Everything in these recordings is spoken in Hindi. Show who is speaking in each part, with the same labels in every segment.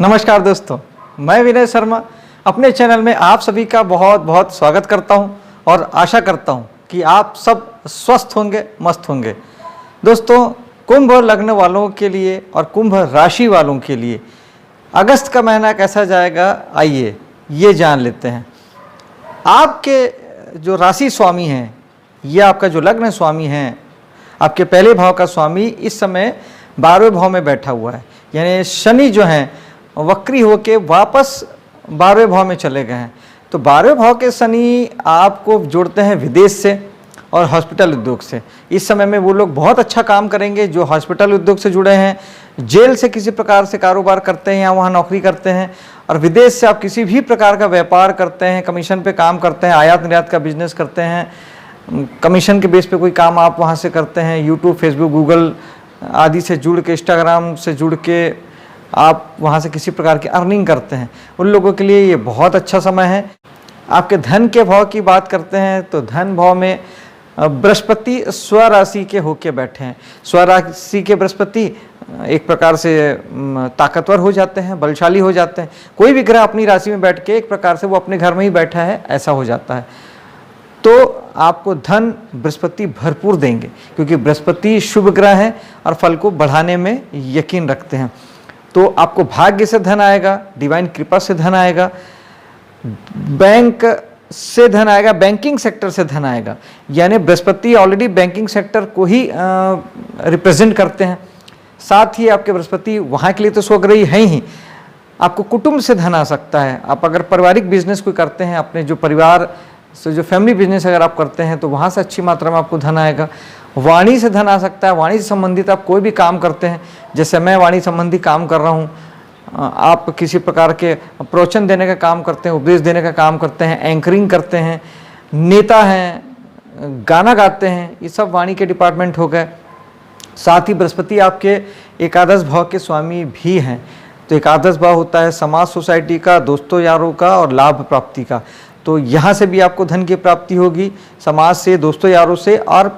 Speaker 1: नमस्कार दोस्तों, मैं विनय शर्मा अपने चैनल में आप सभी का बहुत बहुत स्वागत करता हूं और आशा करता हूं कि आप सब स्वस्थ होंगे, मस्त होंगे। दोस्तों, कुंभ लग्न वालों के लिए और कुंभ राशि वालों के लिए अगस्त का महीना कैसा जाएगा, आइए ये जान लेते हैं। आपके जो राशि स्वामी हैं या आपका जो लग्न स्वामी हैं, आपके पहले भाव का स्वामी इस समय 12वें भाव में बैठा हुआ है। यानी शनि जो हैं वक्री होके वापस 12वें भाव में चले गए हैं। तो 12वें भाव के शनि आपको जोड़ते हैं विदेश से और हॉस्पिटल उद्योग से। इस समय में वो लोग बहुत अच्छा काम करेंगे जो हॉस्पिटल उद्योग से जुड़े हैं, जेल से किसी प्रकार से कारोबार करते हैं या वहाँ नौकरी करते हैं, और विदेश से आप किसी भी प्रकार का व्यापार करते हैं, कमीशन पे काम करते हैं, आयात निर्यात का बिजनेस करते हैं, कमीशन के बेस पे कोई काम आप वहाँ से करते हैं, यूट्यूब, फेसबुक, गूगल आदि से जुड़ के, इंस्टाग्राम से जुड़ के आप वहाँ से किसी प्रकार की अर्निंग करते हैं, उन लोगों के लिए ये बहुत अच्छा समय है। आपके धन के भाव की बात करते हैं तो धन भाव में बृहस्पति स्वराशि के होके बैठे हैं। स्वराशि के बृहस्पति एक प्रकार से ताकतवर हो जाते हैं, बलशाली हो जाते हैं। कोई भी ग्रह अपनी राशि में बैठ के एक प्रकार से वो अपने घर में ही बैठा है, ऐसा हो जाता है। तो आपको धन बृहस्पति भरपूर देंगे क्योंकि बृहस्पति शुभ ग्रह है और फल को बढ़ाने में यकीन रखते हैं। तो आपको भाग्य से धन आएगा, डिवाइन कृपा से धन आएगा, बैंक से धन आएगा, बैंकिंग सेक्टर से धन आएगा। यानी बृहस्पति ऑलरेडी बैंकिंग सेक्टर को ही रिप्रेजेंट करते हैं। साथ ही आपके बृहस्पति वहाँ के लिए तो स्वग्रही हैं ही, आपको कुटुंब से धन आ सकता है। आप अगर पारिवारिक बिजनेस कोई करते हैं, अपने जो परिवार से जो फैमिली बिजनेस अगर आप करते हैं तो वहाँ से अच्छी मात्रा में आपको धन आएगा। वाणी से धन आ सकता है, वाणी से संबंधित आप कोई भी काम करते हैं, जैसे मैं वाणी संबंधी काम कर रहा हूँ, आप किसी प्रकार के प्रवचन देने का काम करते हैं, उपदेश देने का काम करते हैं, एंकरिंग करते हैं, नेता हैं, गाना गाते हैं, ये सब वाणी के डिपार्टमेंट हो गए। साथ ही बृहस्पति आपके एकादश भाव के स्वामी भी हैं। तो एकादश भाव होता है समाज, सोसाइटी का, दोस्तों यारों का और लाभ प्राप्ति का। तो यहाँ से भी आपको धन की प्राप्ति होगी, समाज से, दोस्तों यारों से, और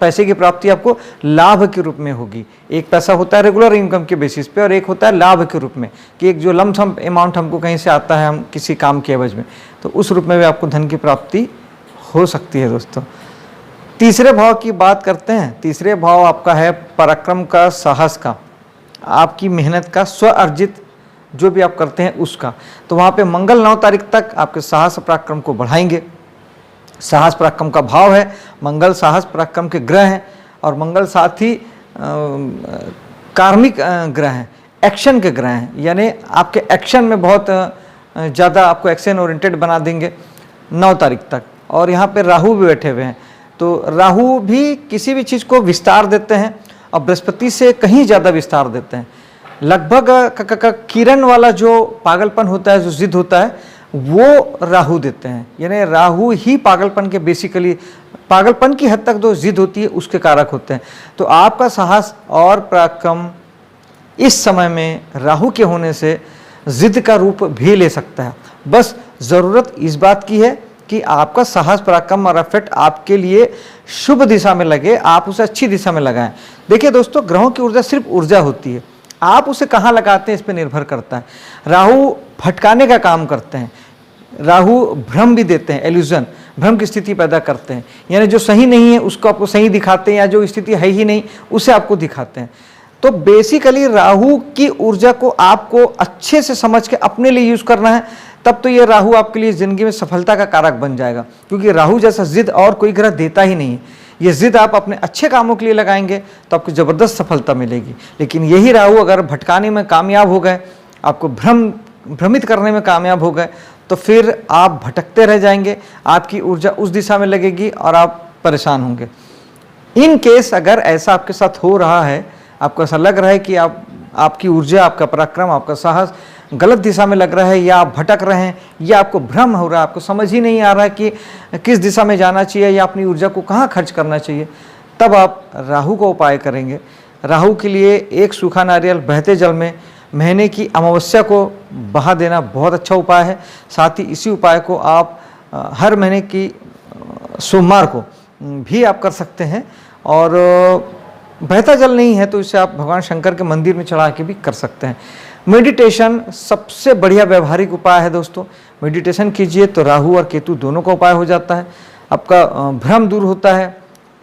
Speaker 1: पैसे की प्राप्ति आपको लाभ के रूप में होगी। एक पैसा होता है रेगुलर इनकम के बेसिस पे और एक होता है लाभ के रूप में, कि एक जो लमसम अमाउंट हमको कहीं से आता है हम किसी काम के एवज में, तो उस रूप में भी आपको धन की प्राप्ति हो सकती है। दोस्तों, तीसरे भाव की बात करते हैं। तीसरे भाव आपका है पराक्रम का, साहस का, आपकी मेहनत का, स्व अर्जित जो भी आप करते हैं उसका। तो वहाँ पे मंगल 9 तारीख तक आपके साहस पराक्रम को बढ़ाएंगे। साहस पराक्रम का भाव है, मंगल साहस पराक्रम के ग्रह हैं और मंगल साथ ही कार्मिक ग्रह हैं, एक्शन के ग्रह हैं। यानी आपके एक्शन में बहुत ज़्यादा आपको एक्शन ओरिएंटेड बना देंगे 9 तारीख तक। और यहाँ पे राहु भी बैठे हुए हैं, तो राहु भी किसी भी चीज़ को विस्तार देते हैं और बृहस्पति से कहीं ज़्यादा विस्तार देते हैं। लगभग किरण वाला जो पागलपन होता है, जो जिद होता है, वो राहु देते हैं। यानी राहु ही पागलपन के, बेसिकली पागलपन की हद तक जो जिद होती है उसके कारक होते हैं। तो आपका साहस और पराक्रम इस समय में राहु के होने से जिद का रूप भी ले सकता है। बस ज़रूरत इस बात की है कि आपका साहस, पराक्रम और एफर्ट आपके लिए शुभ दिशा में लगे, आप उसे अच्छी दिशा में लगाएं। देखिए दोस्तों, ग्रहों की ऊर्जा सिर्फ ऊर्जा होती है, आप उसे कहाँ लगाते हैं इस पर निर्भर करता है। राहु भटकाने का काम करते हैं, राहु भ्रम भी देते हैं, एल्यूजन, भ्रम की स्थिति पैदा करते हैं। यानी जो सही नहीं है उसको आपको सही दिखाते हैं, या जो स्थिति है ही नहीं उसे आपको दिखाते हैं। तो बेसिकली राहु की ऊर्जा को आपको अच्छे से समझ के अपने लिए यूज करना है, तब तो ये राहु आपके लिए जिंदगी में सफलता का कारक बन जाएगा। क्योंकि राहु जैसा जिद और कोई ग्रह देता ही नहीं है। ये जिद आप अपने अच्छे कामों के लिए लगाएंगे तो आपको ज़बरदस्त सफलता मिलेगी। लेकिन यही राहु अगर भटकाने में कामयाब हो गए, आपको भ्रमित करने में कामयाब हो गए, तो फिर आप भटकते रह जाएंगे, आपकी ऊर्जा उस दिशा में लगेगी और आप परेशान होंगे। इन केस अगर ऐसा आपके साथ हो रहा है, आपको ऐसा लग रहा है कि आपकी ऊर्जा, आपका पराक्रम, आपका साहस गलत दिशा में लग रहा है, या आप भटक रहे हैं, या आपको भ्रम हो रहा है, आपको समझ ही नहीं आ रहा है कि किस दिशा में जाना चाहिए या अपनी ऊर्जा को कहाँ खर्च करना चाहिए, तब आप राहु का उपाय करेंगे। राहु के लिए एक सूखा नारियल बहते जल में महीने की अमावस्या को बहा देना बहुत अच्छा उपाय है। साथ ही इसी उपाय को आप हर महीने की सोमवार को भी आप कर सकते हैं। और बहता जल नहीं है तो इसे आप भगवान शंकर के मंदिर में चढ़ा के भी कर सकते हैं। मेडिटेशन सबसे बढ़िया व्यवहारिक उपाय है दोस्तों। मेडिटेशन कीजिए तो राहु और केतु दोनों का उपाय हो जाता है। आपका भ्रम दूर होता है,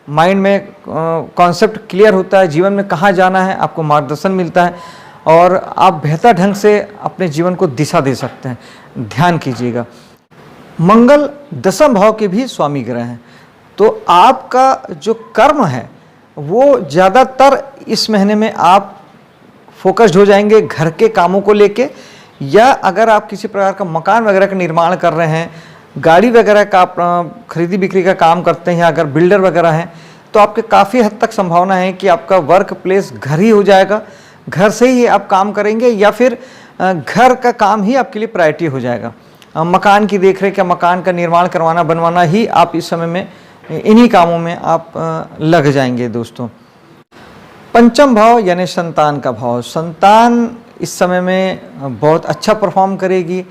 Speaker 1: माइंड में कॉन्सेप्ट क्लियर होता है, जीवन में कहाँ जाना है आपको मार्गदर्शन मिलता है और आप बेहतर ढंग से अपने जीवन को दिशा दे सकते हैं। ध्यान कीजिएगा। मंगल दशम भाव के भी स्वामी ग्रह हैं, तो आपका जो कर्म है वो ज़्यादातर इस महीने में आप फोकस्ड हो जाएंगे घर के कामों को लेके, या अगर आप किसी प्रकार का मकान वगैरह का निर्माण कर रहे हैं, गाड़ी वगैरह का आप खरीदी बिक्री का काम करते हैं, या अगर बिल्डर वगैरह हैं, तो आपके काफ़ी हद तक संभावना है कि आपका वर्क प्लेस घर ही हो जाएगा। घर से ही आप काम करेंगे या फिर घर का काम ही आपके लिए प्रायोरिटी हो जाएगा। मकान की देखरेख या मकान का निर्माण करवाना बनवाना ही आप इस समय में इन्हीं कामों में आप लग जाएंगे दोस्तों। पंचम भाव यानी संतान का भाव, संतान इस समय में बहुत अच्छा परफॉर्म करेगी।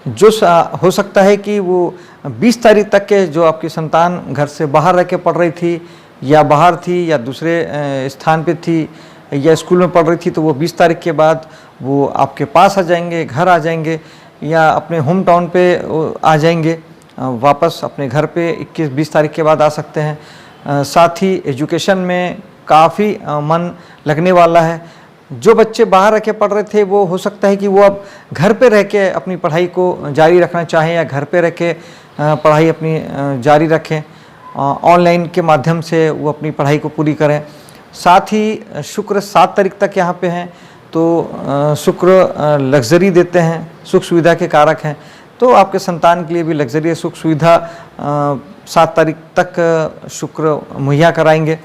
Speaker 1: जो हो सकता है कि वो 20 तारीख तक के जो आपकी संतान घर से बाहर रह के पढ़ रही थी या बाहर थी या दूसरे स्थान पे थी या स्कूल में पढ़ रही थी, तो वो 20 तारीख के बाद वो आपके पास आ जाएंगे, घर आ जाएंगे या अपने होम टाउन पे आ जाएंगे, वापस अपने घर पे 21-20 तारीख के बाद आ सकते हैं। साथ ही एजुकेशन में काफ़ी मन लगने वाला है। जो बच्चे बाहर रह के पढ़ रहे थे वो हो सकता है कि वो अब घर पे रह के अपनी पढ़ाई को जारी रखना चाहें या घर पे रह के पढ़ाई अपनी जारी रखें, ऑनलाइन के माध्यम से वो अपनी पढ़ाई को पूरी करें। साथ ही शुक्र 7 तारीख तक यहाँ पे हैं, तो शुक्र लग्जरी देते हैं, सुख सुविधा के कारक हैं, तो आपके संतान के लिए भी लग्जरी सुख सुविधा 7 तारीख तक शुक्र मुहैया कराएंगे।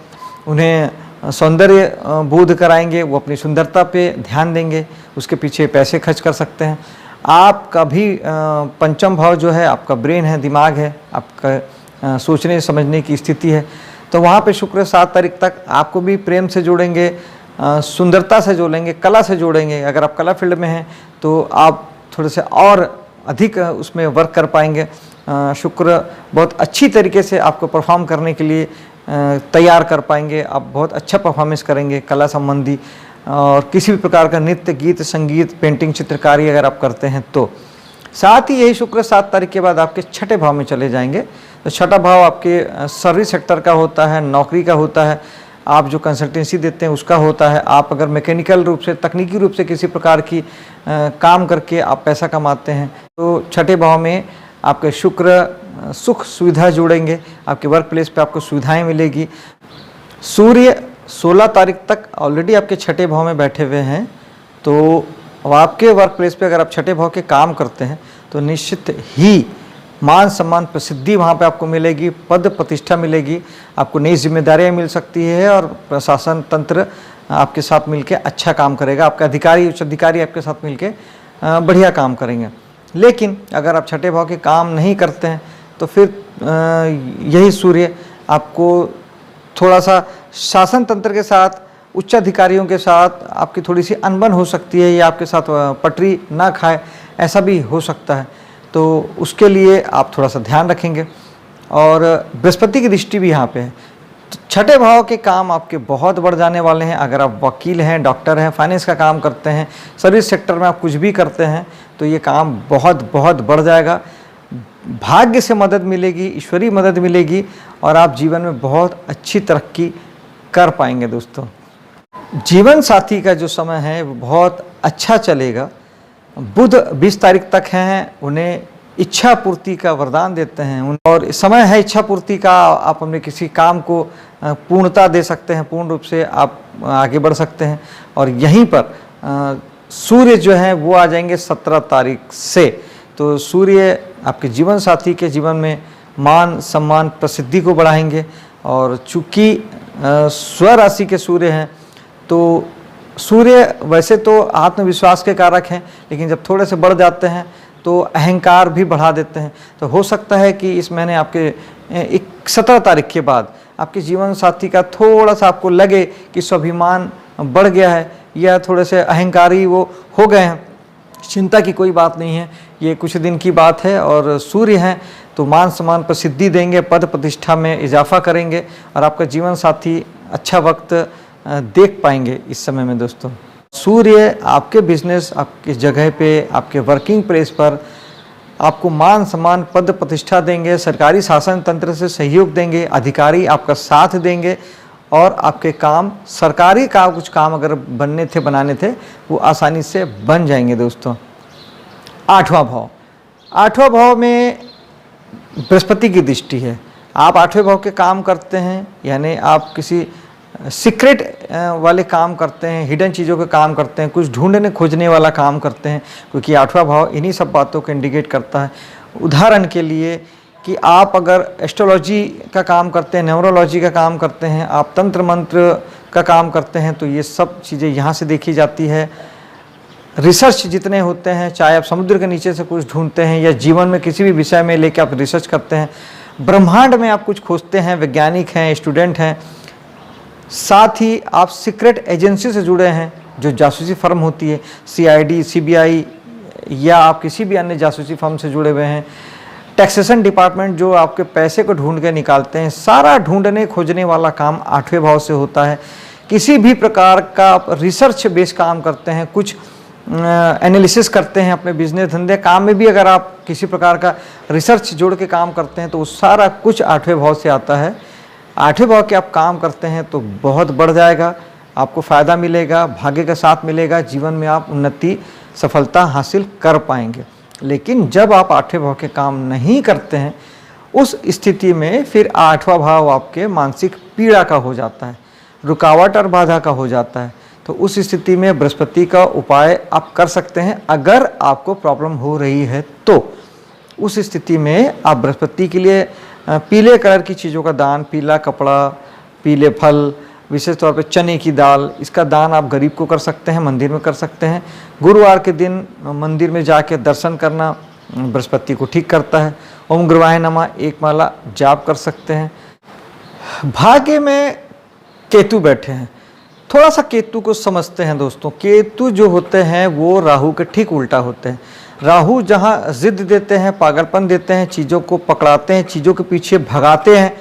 Speaker 1: उन्हें सौंदर्य बोध कराएंगे, वो अपनी सुंदरता पे ध्यान देंगे, उसके पीछे पैसे खर्च कर सकते हैं। आपका भी पंचम भाव जो है आपका ब्रेन है, दिमाग है, आपका सोचने समझने की स्थिति है, तो वहाँ पे शुक्र 7 तारीख तक आपको भी प्रेम से जोड़ेंगे, सुंदरता से जोड़ेंगे, कला से जोड़ेंगे। अगर आप कला फील्ड में हैं तो आप थोड़े से और अधिक उसमें वर्क कर पाएंगे। शुक्र बहुत अच्छी तरीके से आपको परफॉर्म करने के लिए तैयार कर पाएंगे। आप बहुत अच्छा परफॉर्मेंस करेंगे कला संबंधी, और किसी भी प्रकार का नृत्य, गीत, संगीत, पेंटिंग, चित्रकारी अगर आप करते हैं तो। साथ ही यही शुक्र 7 तारीख के बाद आपके छठे भाव में चले जाएंगे। तो छठा भाव आपके सर्विस सेक्टर का होता है, नौकरी का होता है, आप जो कंसल्टेंसी देते हैं उसका होता है। आप अगर मैकेनिकल रूप से, तकनीकी रूप से किसी प्रकार की काम करके आप पैसा कमाते हैं, तो छठे भाव में आपके शुक्र सुख सुविधा जोड़ेंगे, आपके वर्क प्लेस पे आपको सुविधाएं मिलेगी। सूर्य 16 तारीख तक ऑलरेडी आपके छठे भाव में बैठे हुए हैं, तो आपके वर्क प्लेस पे अगर आप छठे भाव के काम करते हैं तो निश्चित ही मान सम्मान प्रसिद्धि वहाँ पे आपको मिलेगी, पद प्रतिष्ठा मिलेगी, आपको नई जिम्मेदारियाँ मिल सकती है और प्रशासन तंत्र आपके साथ मिलके अच्छा काम करेगा। आपके अधिकारी, उच्च अधिकारी आपके साथ मिलके बढ़िया काम करेंगे। लेकिन अगर आप छठे भाव के काम नहीं करते हैं तो फिर यही सूर्य आपको थोड़ा सा शासन तंत्र के साथ, उच्च अधिकारियों के साथ आपकी थोड़ी सी अनबन हो सकती है या आपके साथ पटरी ना खाए, ऐसा भी हो सकता है। तो उसके लिए आप थोड़ा सा ध्यान रखेंगे। और बृहस्पति की दृष्टि भी यहाँ पे है, तो छठे भाव के काम आपके बहुत बढ़ जाने वाले हैं। अगर आप वकील हैं, डॉक्टर हैं, फाइनेंस का काम करते हैं, सर्विस सेक्टर में आप कुछ भी करते हैं, तो ये काम बहुत बहुत बढ़ जाएगा। भाग्य से मदद मिलेगी, ईश्वरीय मदद मिलेगी और आप जीवन में बहुत अच्छी तरक्की कर पाएंगे दोस्तों। जीवन साथी का जो समय है वो बहुत अच्छा चलेगा। बुध 20 तारीख तक हैं, उन्हें इच्छा पूर्ति का वरदान देते हैं और समय है इच्छा पूर्ति का। आप अपने किसी काम को पूर्णता दे सकते हैं, पूर्ण रूप से आप आगे बढ़ सकते हैं। और यहीं पर सूर्य जो है वो आ जाएंगे 17 तारीख से, तो सूर्य आपके जीवन साथी के जीवन में मान सम्मान प्रसिद्धि को बढ़ाएंगे। और चूँकि स्वराशि के सूर्य हैं, तो सूर्य वैसे तो आत्मविश्वास के कारक हैं, लेकिन जब थोड़े से बढ़ जाते हैं तो अहंकार भी बढ़ा देते हैं। तो हो सकता है कि इस महीने आपके 17 तारीख के बाद आपके जीवन साथी का थोड़ा सा आपको लगे कि स्वाभिमान बढ़ गया है या थोड़े से अहंकारी वो हो गए हैं। चिंता की कोई बात नहीं है, ये कुछ दिन की बात है। और सूर्य हैं तो मान सम्मान प्रसिद्धि देंगे, पद प्रतिष्ठा में इजाफा करेंगे और आपका जीवन साथी अच्छा वक्त देख पाएंगे इस समय में दोस्तों। सूर्य आपके बिजनेस, आपकी जगह पे, आपके वर्किंग प्लेस पर आपको मान सम्मान, पद प्रतिष्ठा देंगे, सरकारी शासन तंत्र से सहयोग देंगे, अधिकारी आपका साथ देंगे और आपके काम, सरकारी का कुछ काम अगर बनने थे, बनाने थे, वो आसानी से बन जाएंगे दोस्तों। 8वां भाव, 8वां भाव में बृहस्पति की दृष्टि है। आप 8वें भाव के काम करते हैं, यानी आप किसी सीक्रेट वाले काम करते हैं, हिडन चीज़ों के काम करते हैं, कुछ ढूंढने खोजने वाला काम करते हैं, क्योंकि 8वां भाव इन्हीं सब बातों को इंडिकेट करता है। उदाहरण के लिए कि आप अगर एस्ट्रोलॉजी का काम करते हैं, न्यूमरोलॉजी का काम करते हैं, आप तंत्र मंत्र का काम करते हैं, तो ये सब चीज़ें यहाँ से देखी जाती है। रिसर्च जितने होते हैं, चाहे आप समुद्र के नीचे से कुछ ढूंढते हैं या जीवन में किसी भी विषय में लेके आप रिसर्च करते हैं, ब्रह्मांड में आप कुछ खोजते हैं, वैज्ञानिक हैं, स्टूडेंट हैं, साथ ही आप सीक्रेट एजेंसी से जुड़े हैं, जो जासूसी फर्म होती है, CID, CBI या आप किसी भी अन्य जासूसी फर्म से जुड़े हुए हैं, टैक्सेशन डिपार्टमेंट जो आपके पैसे को ढूंढ के निकालते हैं, सारा ढूंढने खोजने वाला काम 8वें भाव से होता है। किसी भी प्रकार का आप रिसर्च बेस काम करते हैं, कुछ एनालिसिस करते हैं अपने बिजनेस धंधे काम में भी, अगर आप किसी प्रकार का रिसर्च जोड़ के काम करते हैं तो वो सारा कुछ 8वें भाव से आता है। 8वें भाव के आप काम करते हैं तो बहुत बढ़ जाएगा, आपको फ़ायदा मिलेगा, भाग्य का साथ मिलेगा, जीवन में आप उन्नति, सफलता हासिल कर पाएंगे। लेकिन जब आप 8वें भाव के काम नहीं करते हैं, उस स्थिति में फिर 8वां भाव आपके मानसिक पीड़ा का हो जाता है, रुकावट और बाधा का हो जाता है। तो उस स्थिति में बृहस्पति का उपाय आप कर सकते हैं। अगर आपको प्रॉब्लम हो रही है तो उस स्थिति में आप बृहस्पति के लिए पीले कलर की चीज़ों का दान, पीला कपड़ा, पीले फल, विशेष तौर पे चने की दाल, इसका दान आप गरीब को कर सकते हैं, मंदिर में कर सकते हैं। गुरुवार के दिन मंदिर में जाके दर्शन करना बृहस्पति को ठीक करता है। ओम गुरुवाय नमः एक माला जाप कर सकते हैं। भाग्य में केतु बैठे हैं, थोड़ा सा केतु को समझते हैं दोस्तों। केतु जो होते हैं वो राहु के ठीक उल्टा होते हैं। राहु जहाँ जिद देते हैं, पागलपन देते हैं, चीज़ों को पकड़ाते हैं, चीज़ों के पीछे भगाते हैं,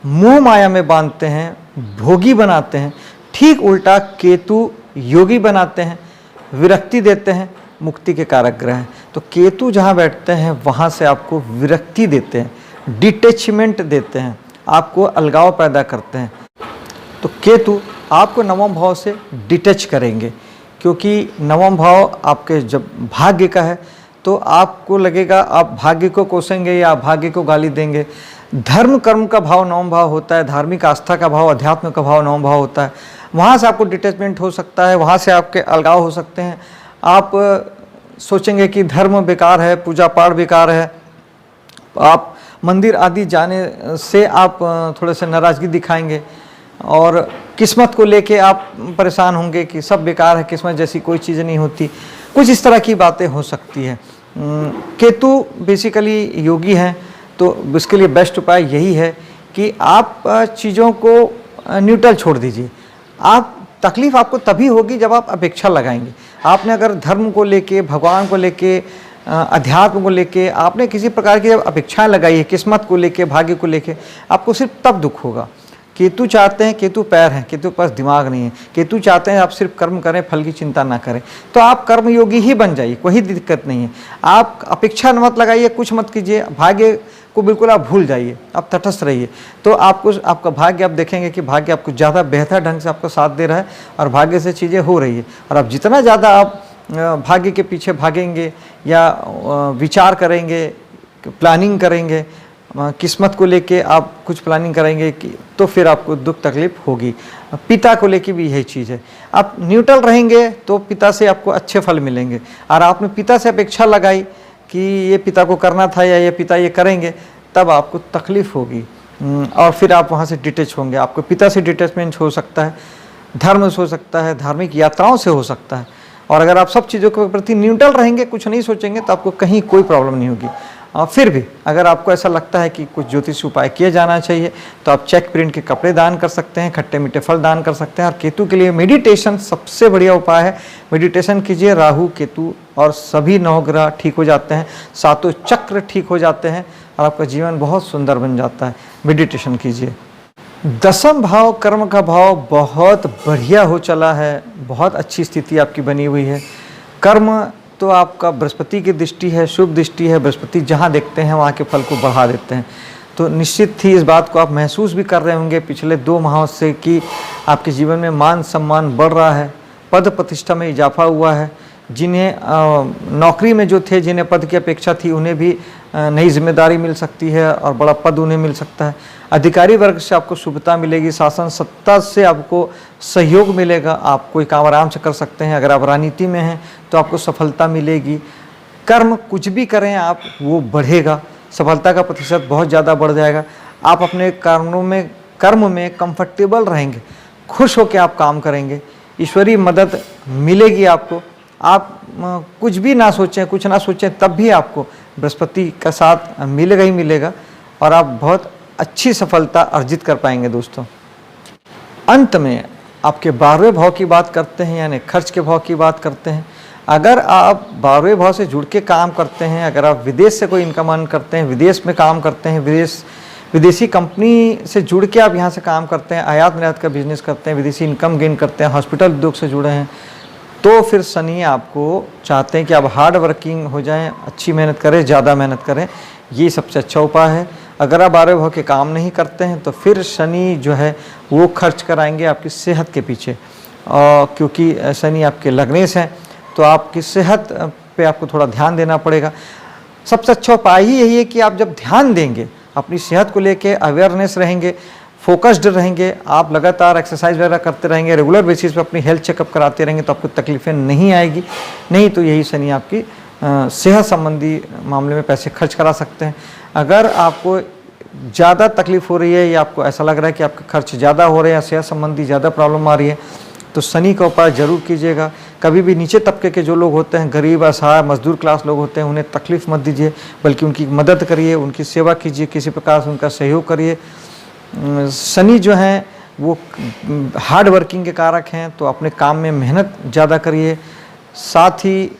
Speaker 1: मोह माया में बांधते हैं, भोगी बनाते हैं, ठीक उल्टा केतु योगी बनाते हैं, विरक्ति देते हैं, मुक्ति के कारक ग्रह हैं। तो केतु जहाँ बैठते हैं वहाँ से आपको विरक्ति देते हैं, डिटैचमेंट देते हैं, आपको अलगाव पैदा करते हैं। तो केतु आपको 9वें भाव से डिटैच करेंगे, क्योंकि 9वां भाव आपके जब भाग्य का है तो आपको लगेगा आप भाग्य को कोसेंगे या भाग्य को गाली देंगे। धर्म कर्म का भाव 9वां भाव होता है, धार्मिक आस्था का भाव, अध्यात्म का भाव 9वां भाव होता है। वहाँ से आपको डिटैचमेंट हो सकता है, वहाँ से आपके अलगाव हो सकते हैं। आप सोचेंगे कि धर्म बेकार है, पूजा पाठ बेकार है, आप मंदिर आदि जाने से आप थोड़े से नाराज़गी दिखाएंगे और किस्मत को लेके आप परेशान होंगे कि सब बेकार है, किस्मत जैसी कोई चीज़ नहीं होती। कुछ इस तरह की बातें हो सकती है। केतु बेसिकली योगी हैं, तो इसके लिए बेस्ट उपाय यही है कि आप चीज़ों को न्यूट्रल छोड़ दीजिए। आप तकलीफ़ आपको तभी होगी जब आप अपेक्षा लगाएंगे। आपने अगर धर्म को लेके, भगवान को लेके, अध्यात्म को लेके आपने किसी प्रकार की जब अपेक्षाएं लगाई है, किस्मत को लेके, भाग्य को लेके, आपको सिर्फ तब दुख होगा। केतु चाहते हैं, केतु पैर हैं, केतु के पास दिमाग नहीं है। केतु चाहते हैं आप सिर्फ कर्म करें, फल की चिंता ना करें, तो आप कर्मयोगी ही बन जाइए, कोई दिक्कत नहीं है। आप अपेक्षा मत लगाइए, कुछ मत कीजिए, भाग्य को बिल्कुल आप भूल जाइए, आप तटस्थ रहिए। तो आपको आपका भाग्य आप देखेंगे कि भाग्य आपको ज़्यादा बेहतर ढंग से आपको साथ दे रहा है और भाग्य से चीज़ें हो रही है। और आप जितना ज़्यादा आप भाग्य के पीछे भागेंगे या विचार करेंगे, प्लानिंग करेंगे, किस्मत को लेके आप कुछ प्लानिंग करेंगे कि तो फिर आपको दुख तकलीफ होगी। पिता को लेके भी यही चीज़ है। आप न्यूट्रल रहेंगे तो पिता से आपको अच्छे फल मिलेंगे, और आपने पिता से अपेक्षा लगाई कि ये पिता को करना था या ये पिता ये करेंगे, तब आपको तकलीफ होगी और फिर आप वहाँ से डिटैच होंगे। आपको पिता से डिटैचमेंट हो सकता है, धर्म से हो सकता है, धार्मिक यात्राओं से हो सकता है। और अगर आप सब चीज़ों के प्रति न्यूट्रल रहेंगे, कुछ नहीं सोचेंगे, तो आपको कहीं कोई प्रॉब्लम नहीं होगी। फिर भी अगर आपको ऐसा लगता है कि कुछ ज्योतिष उपाय किया जाना चाहिए, तो आप चेक प्रिंट के कपड़े दान कर सकते हैं, खट्टे मीठे फल दान कर सकते हैं। और केतु के लिए मेडिटेशन सबसे बढ़िया उपाय है। मेडिटेशन कीजिए, राहु केतु और सभी 9 ग्रह ठीक हो जाते हैं, 7 चक्र ठीक हो जाते हैं और आपका जीवन बहुत सुंदर बन जाता है। मेडिटेशन कीजिए। दसम भाव कर्म का भाव बहुत बढ़िया हो चला है, बहुत अच्छी स्थिति आपकी बनी हुई है। कर्म तो आपका बृहस्पति की दृष्टि है, शुभ दृष्टि है। बृहस्पति जहाँ देखते हैं वहाँ के फल को बढ़ा देते हैं। तो निश्चित ही इस बात को आप महसूस भी कर रहे होंगे पिछले 2 माहों से कि आपके जीवन में मान सम्मान बढ़ रहा है, पद प्रतिष्ठा में इजाफा हुआ है। जिन्हें नौकरी में जो थे, जिन्हें पद की अपेक्षा थी, उन्हें भी नई जिम्मेदारी मिल सकती है और बड़ा पद उन्हें मिल सकता है। अधिकारी वर्ग से आपको शुभता मिलेगी, शासन सत्ता से आपको सहयोग मिलेगा, आप कोई काम आराम से कर सकते हैं। अगर आप राजनीति में हैं तो आपको सफलता मिलेगी। कर्म कुछ भी करें आप, वो बढ़ेगा, सफलता का प्रतिशत बहुत ज़्यादा बढ़ जाएगा। आप अपने कर्म में कंफर्टेबल रहेंगे, खुश होकर आप काम करेंगे, ईश्वरीय मदद मिलेगी आपको। आप कुछ भी ना सोचें, कुछ ना सोचें, तब भी आपको बृहस्पति का साथ मिलेगा ही मिलेगा और आप बहुत अच्छी सफलता अर्जित कर पाएंगे दोस्तों। अंत में आपके 12वें भाव की बात करते हैं, यानी खर्च के भाव की बात करते हैं। अगर आप 12वें भाव से जुड़ के काम करते हैं, अगर आप विदेश से कोई इनकम अर्न करते हैं, विदेश में काम करते हैं, विदेशी कंपनी से जुड़ के आप यहाँ से काम करते हैं, आयात निर्यात का बिजनेस करते हैं, विदेशी इनकम गेन करते हैं, हॉस्पिटल उद्योग से जुड़े हैं, तो फिर शनि आपको चाहते हैं कि आप हार्ड वर्किंग हो जाएं, अच्छी मेहनत करें, ज़्यादा मेहनत करें। ये सबसे अच्छा उपाय है। अगर आप 12वें भाव के काम नहीं करते हैं तो फिर शनि जो है वो खर्च कराएंगे आपकी सेहत के पीछे, और क्योंकि शनि आपके लग्नेश हैं तो आपकी सेहत पे आपको थोड़ा ध्यान देना पड़ेगा। सबसे अच्छा उपाय ही यही है कि आप जब ध्यान देंगे, अपनी सेहत को लेके अवेयरनेस रहेंगे, फोकस्ड रहेंगे, आप लगातार एक्सरसाइज वगैरह करते रहेंगे, रेगुलर बेसिस पे अपनी हेल्थ चेकअप कराते रहेंगे, तो आपको तकलीफ़ें नहीं आएगी। नहीं तो यही शनि आपकी सेहत संबंधी मामले में पैसे खर्च करा सकते हैं। अगर आपको ज़्यादा तकलीफ़ हो रही है या आपको ऐसा लग रहा है कि आपका खर्च ज़्यादा हो रहा है या सेहत संबंधी ज़्यादा प्रॉब्लम आ रही है, तो शनि का उपाय जरूर कीजिएगा। कभी भी नीचे तबके के जो लोग होते हैं, गरीब, असहाय, मजदूर क्लास लोग होते हैं, उन्हें तकलीफ़ मत दीजिए, बल्कि उनकी मदद करिए, उनकी सेवा कीजिए, किसी प्रकार से उनका सहयोग करिए। शनि जो हैं वो हार्ड वर्किंग के कारक हैं, तो अपने काम में मेहनत ज़्यादा करिए। साथ ही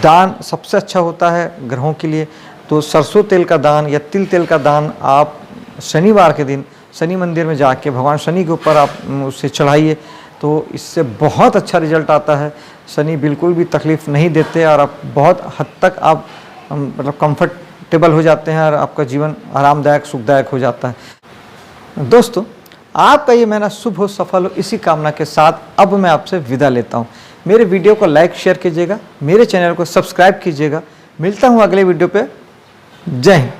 Speaker 1: दान सबसे अच्छा होता है ग्रहों के लिए, तो सरसों तेल का दान या तिल तेल का दान आप शनिवार के दिन शनि मंदिर में जाके भगवान शनि के ऊपर आप उससे चढ़ाइए, तो इससे बहुत अच्छा रिजल्ट आता है। शनि बिल्कुल भी तकलीफ़ नहीं देते और आप बहुत हद तक आप मतलब कंफर्टेबल हो जाते हैं और आपका जीवन आरामदायक, सुखदायक हो जाता है। दोस्तों, आपका ये महीना शुभ हो, सफल हो, इसी कामना के साथ अब मैं आपसे विदा लेता हूँ। मेरे वीडियो को लाइक शेयर कीजिएगा, मेरे चैनल को सब्सक्राइब कीजिएगा। मिलता हूँ अगले वीडियो पे। जय हिंद।